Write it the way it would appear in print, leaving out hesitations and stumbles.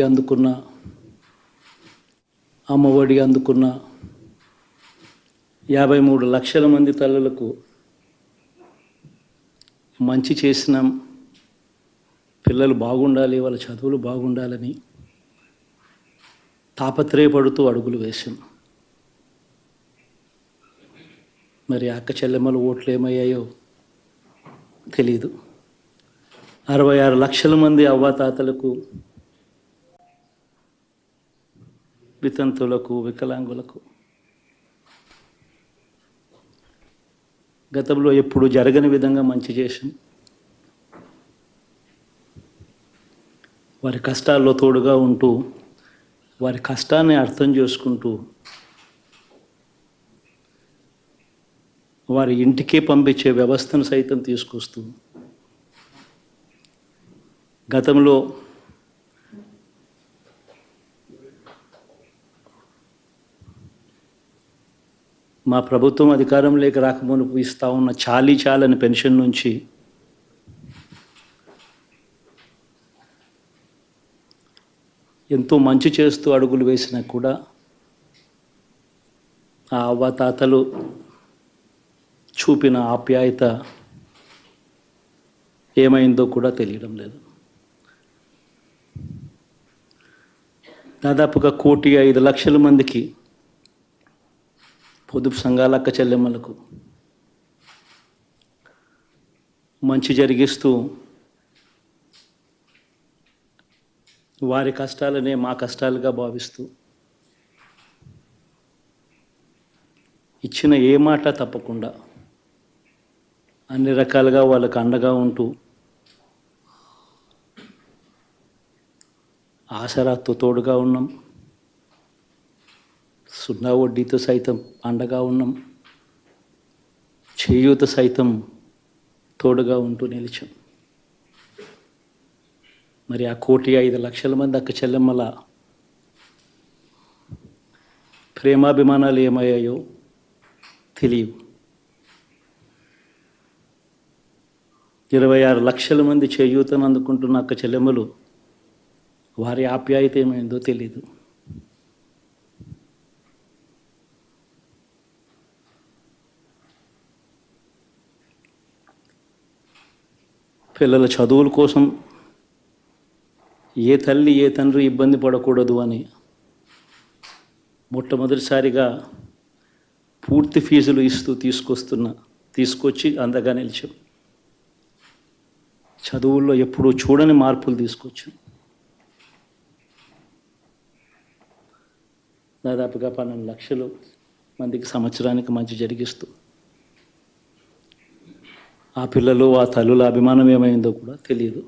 అందుకున్న అమ్మఒడి అందుకున్న 53 లక్షల మంది తల్లులకు మంచి చేసినాం, పిల్లలు బాగుండాలి, వాళ్ళ చదువులు బాగుండాలని తాపత్రయపడుతూ అడుగులు వేశాం. మరి అక్క చెల్లెమ్మల ఓట్లు ఏమయ్యాయో తెలీదు. 66 లక్షల మంది అవ్వాతాతలకు, వితంతులకు, వికలాంగులకు గతంలో ఎప్పుడు జరగని విధంగా మంచి చేశాం. వారి కష్టాల్లో తోడుగా ఉంటూ, వారి కష్టాన్ని అర్థం చేసుకుంటూ, వారి ఇంటికే పంపించే వ్యవస్థను సైతం తీసుకొస్తూ, గతంలో మా ప్రభుత్వం అధికారంలోకి రాకమునుపు ఇస్తూ ఉన్న చాలని పెన్షన్ నుంచి ఎంతో మంచి చేస్తూ అడుగులు వేసినా కూడా ఆ అవ్వాతాతలు చూపిన ఆప్యాయత ఏమైందో కూడా తెలియడం లేదు. దాదాపుగా 1,05,00,000 మందికి పొదుపు సంఘాల అక్క చెల్లెమ్మలకు మంచి జరిగిస్తూ, వారి కష్టాలనే మా కష్టాలుగా భావిస్తూ, ఇచ్చిన ఏ మాట తప్పకుండా అన్ని రకాలుగా వాళ్ళకు అండగా ఉంటూ, ఆసరాతో తోడుగా ఉన్నాం, సున్నా వడ్డీతో సైతం అండగా ఉన్నాం, చేయూత సైతం తోడుగా ఉంటూ నిలిచాం. మరి ఆ 1,05,00,000 మంది అక్క చెల్లెమ్మల ప్రేమాభిమానాలు ఏమయ్యాయో తెలియవు. 26 లక్షల మంది చేయూతను అందుకుంటున్న అక్క చెల్లెమ్మలు, వారి ఆప్యాయత ఏమైందో తెలీదు. పిల్లల చదువుల కోసం ఏ తల్లి ఏ తండ్రి ఇబ్బంది పడకూడదు అని మొట్టమొదటిసారిగా పూర్తి ఫీజులు ఇస్తూ తీసుకొచ్చి అందగా నిలిచాం. చదువుల్లో ఎప్పుడూ చూడని మార్పులు తీసుకొచ్చాం. దాదాపుగా 12 లక్షల మందికి సంవత్సరానికి మంచి జరిగిస్తూ, ఆ పిల్లలు ఆ తల్లుల అభిమానం ఏమైందో కూడా తెలియదు.